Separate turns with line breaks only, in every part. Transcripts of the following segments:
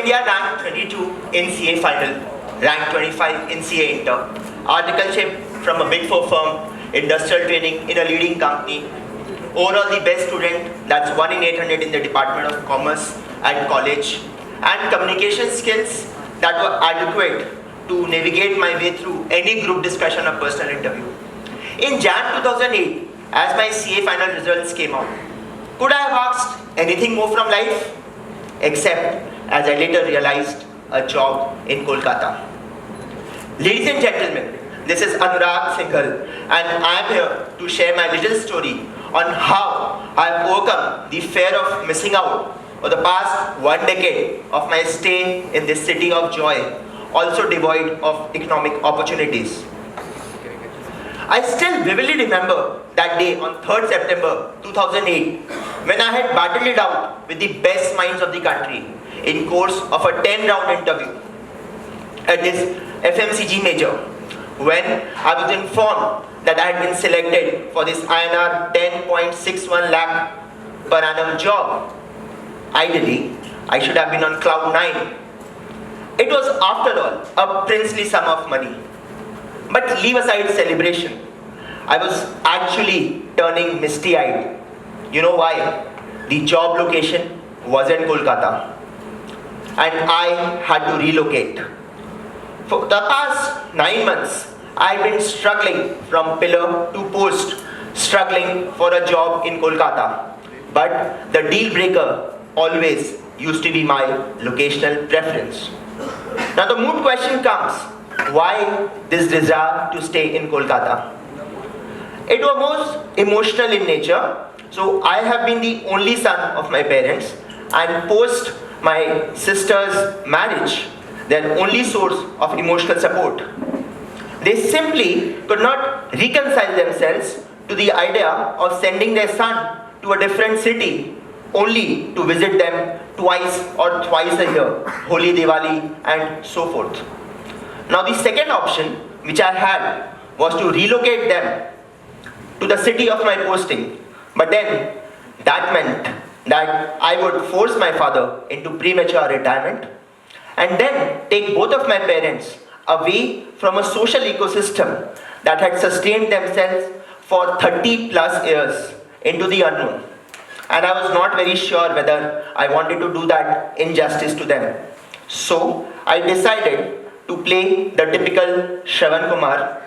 India ranked 22 in CA final, ranked 25 in CA inter. Articleship from a big four firm, industrial training in a leading company. Overall the best student, that's 1 in 800 in the Department of Commerce at college. And communication skills that were adequate to navigate my way through any group discussion or personal interview. In Jan 2008, as my CA final results came out, could I have asked anything more from life? Except, as I later realized, a job in Kolkata. Ladies and gentlemen, this is Anurag Singal, and I am here to share my little story on how I have overcome the fear of missing out for the past 1 decade of my stay in this city of joy, also devoid of economic opportunities. I still vividly remember that day on 3rd September 2008 when I had battled it out with the best minds of the country in course of a 10-round interview at this FMCG major, when I was informed that I had been selected for this INR 10.61 lakh per annum job. Ideally, I should have been on cloud 9. It was, after all, a princely sum of money. But leave aside celebration, I was actually turning misty-eyed. You know why? The job location was in Kolkata, and I had to relocate. For the past 9 months, I've been struggling from pillar to post, struggling for a job in Kolkata. But the deal breaker always used to be my locational preference. Now the moot question comes, why this desire to stay in Kolkata? It was most emotional in nature. So I have been the only son of my parents, and post my sister's marriage, their only source of emotional support. They simply could not reconcile themselves to the idea of sending their son to a different city only to visit them twice or thrice a year, Holi, Diwali and so forth. Now the second option which I had was to relocate them to the city of my posting, but then that meant that I would force my father into premature retirement and then take both of my parents away from a social ecosystem that had sustained themselves for 30 plus years into the unknown. And I was not very sure whether I wanted to do that injustice to them. So I decided to play the typical Shravan Kumar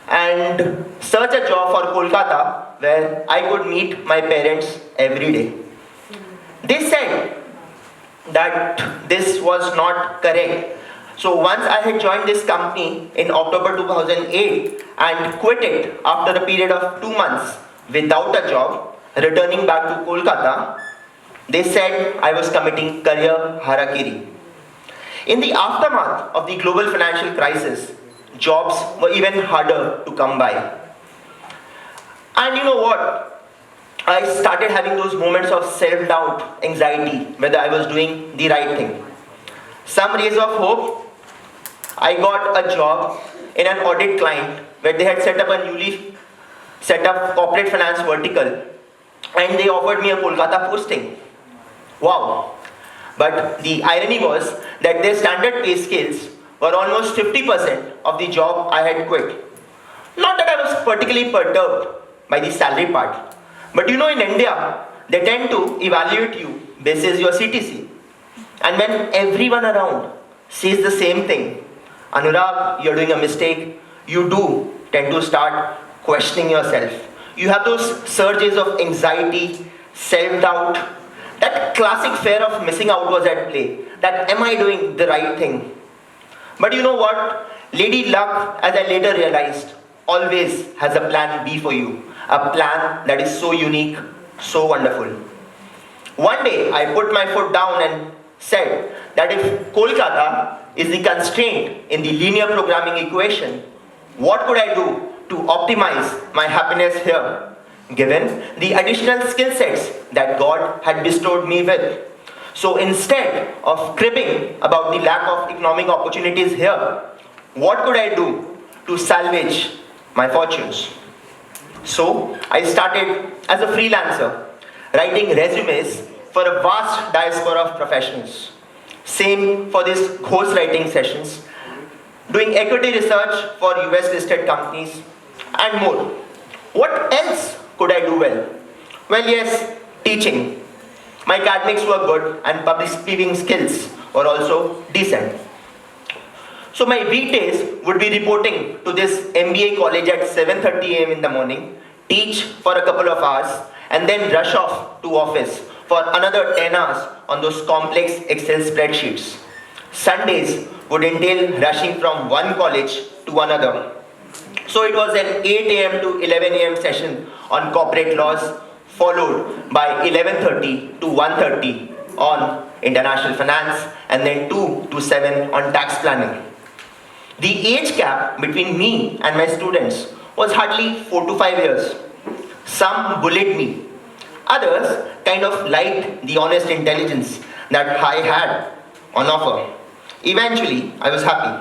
and search a job for Kolkata where I could meet my parents every day. They said that this was not correct. So once I had joined this company in October 2008 and quit it after a period of 2 months without a job, returning back to Kolkata, they said I was committing career harakiri. In the aftermath of the global financial crisis, jobs were even harder to come by. And you know what? I started having those moments of self-doubt, anxiety, whether I was doing the right thing. Some rays of hope. I got a job in an audit client where they had set up a newly set up corporate finance vertical, and they offered me a Kolkata posting. Wow. But the irony was that their standard pay scales were almost 50% of the job I had quit. Not that I was particularly perturbed by the salary part, but you know, in India, they tend to evaluate you basis your CTC. And when everyone around says the same thing, Anurag, you're doing a mistake, you do tend to start questioning yourself. You have those surges of anxiety, self-doubt. That classic fear of missing out was at play. That am I doing the right thing? But you know what? Lady Luck, as I later realized, always has a plan B for you. A plan that is so unique, so wonderful. One day, I put my foot down and said that if Kolkata is the constraint in the linear programming equation, what could I do to optimize my happiness here, given the additional skill sets that God had bestowed me with? So instead of cribbing about the lack of economic opportunities here, what could I do to salvage my fortunes? So I started as a freelancer, writing resumes for a vast diaspora of professionals. Same for these course writing sessions, doing equity research for US listed companies, and more. What else could I do well? Well, yes, teaching. My academics were good and public speaking skills were also decent. So my weekdays would be reporting to this MBA college at 7:30 a.m. in the morning, teach for a couple of hours, and then rush off to office for another 10 hours on those complex Excel spreadsheets. Sundays would entail rushing from one college to another. So it was an 8 a.m. to 11 a.m. session on corporate laws, followed by 11:30 to 1:30 on international finance, and then 2 to 7 on tax planning. The age gap between me and my students was hardly 4 to 5 years. Some bullied me. Others kind of liked the honest intelligence that I had on offer. Eventually, I was happy.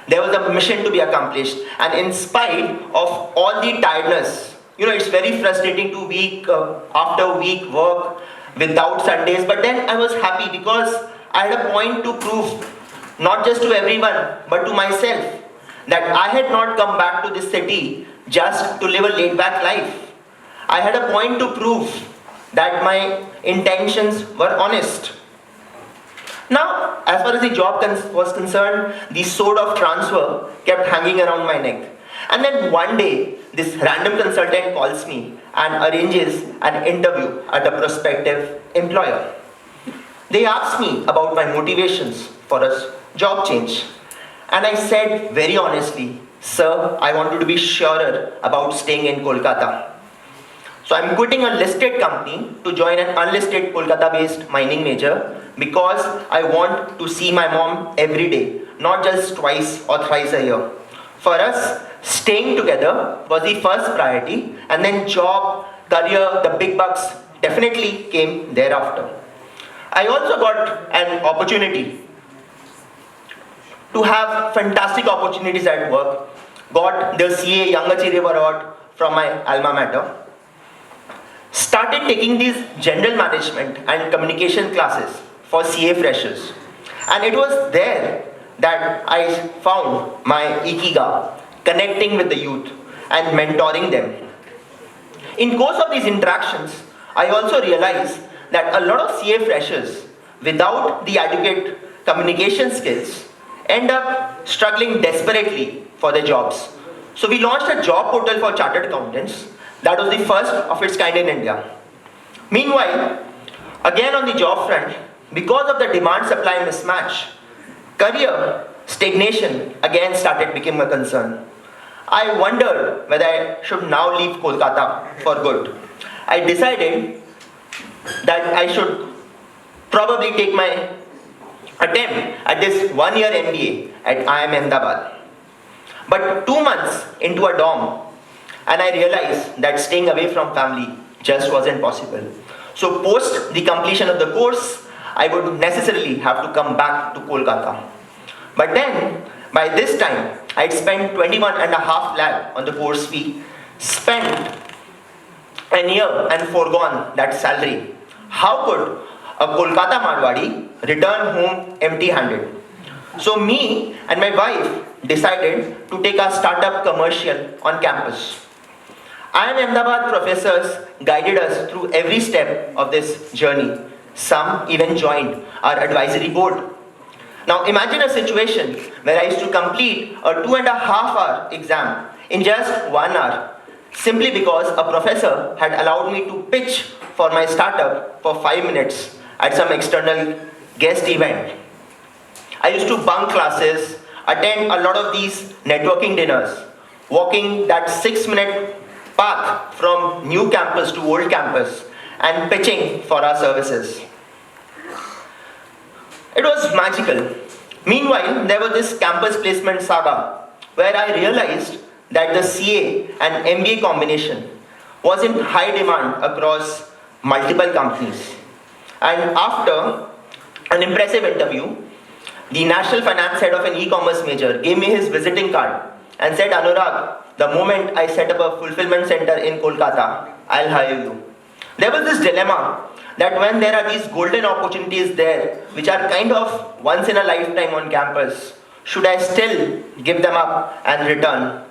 There was a mission to be accomplished, and in spite of all the tiredness, it's very frustrating to week after week work without Sundays, but then I was happy because I had a point to prove, not just to everyone, but to myself, that I had not come back to this city just to live a laid-back life. I had a point to prove that my intentions were honest. Now, as far as the job was concerned, the sword of transfer kept hanging around my neck. And then one day, this random consultant calls me and arranges an interview at a prospective employer. They asked me about my motivations for a job change. And I said very honestly, "Sir, I wanted to be surer about staying in Kolkata. So I'm quitting a listed company to join an unlisted Kolkata-based mining major because I want to see my mom every day, not just twice or thrice a year." For us, staying together was the first priority, and then job, career, the big bucks definitely came thereafter. I also got an opportunity to have fantastic opportunities at work, got the CA Young Achiever Award from my alma mater, started taking these general management and communication classes for CA freshers. And it was there that I found my ikigai, connecting with the youth and mentoring them. In course of these interactions, I also realized that a lot of CA freshers without the adequate communication skills end up struggling desperately for their jobs. So we launched a job portal for chartered accountants that was the first of its kind in India. Meanwhile, again on the job front, because of the demand-supply mismatch, career stagnation again started becoming a concern. I wondered whether I should now leave Kolkata for good. I decided that I should probably take my attempt at this one-year MBA at IIM Ahmedabad. But 2 months into a dorm, and I realized that staying away from family just wasn't possible. So post the completion of the course, I would necessarily have to come back to Kolkata. But then, by this time, I'd spent 21.5 lakh on the course fee, spent a year and foregone that salary. How could a Kolkata Marwadi return home empty-handed? So me and my wife decided to take a startup commercial on campus. IIM Ahmedabad professors guided us through every step of this journey. Some even joined our advisory board. Now imagine a situation where I used to complete a 2.5-hour exam in just 1 hour, simply because a professor had allowed me to pitch for my startup for 5 minutes at some external guest event. I used to bunk classes, attend a lot of these networking dinners, walking that 6-minute path from new campus to old campus and pitching for our services. It was magical. Meanwhile, there was this campus placement saga where I realized that the CA and MBA combination was in high demand across multiple companies. And after an impressive interview, the national finance head of an e-commerce major gave me his visiting card and said, "Anurag, the moment I set up a fulfillment center in Kolkata, I'll hire you." There was this dilemma that when there are these golden opportunities there, which are kind of once in a lifetime on campus, should I still give them up and return?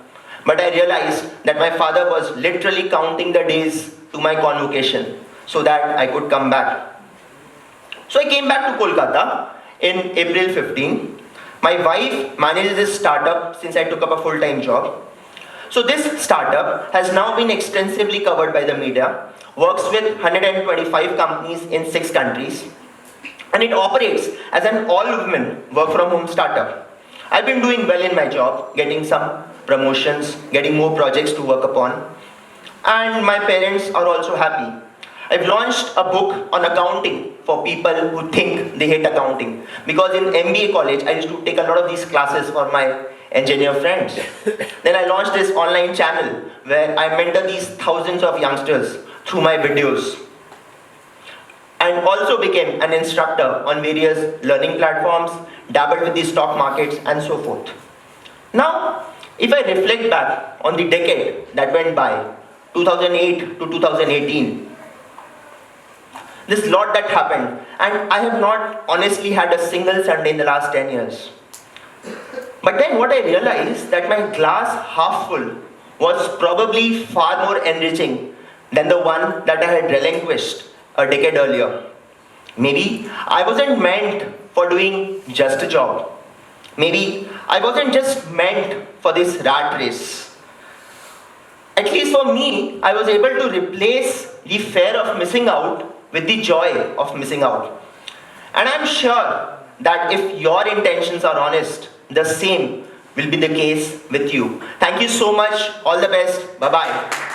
But I realized that my father was literally counting the days to my convocation so that I could come back. So I came back to Kolkata in April 15. My wife manages this startup since I took up a full-time job. So this startup has now been extensively covered by the media, works with 125 companies in 6 countries, and it operates as an all-women work-from-home startup. I've been doing well in my job, getting some promotions, getting more projects to work upon, and my parents are also happy. I've launched a book on accounting for people who think they hate accounting, because in MBA college I used to take a lot of these classes for my engineer friends. Then I launched this online channel where I mentor these thousands of youngsters through my videos, and also became an instructor on various learning platforms, dabbled with the stock markets and so forth. Now, if I reflect back on the decade that went by, 2008 to 2018, there's a lot that happened, and I have not honestly had a single Sunday in the last 10 years. But then what I realized that my glass half full was probably far more enriching than the one that I had relinquished a decade earlier. Maybe I wasn't meant for doing just a job. Maybe I wasn't just meant for this rat race. At least for me, I was able to replace the fear of missing out with the joy of missing out. And I'm sure that if your intentions are honest, the same will be the case with you. Thank you so much. All the best. Bye-bye.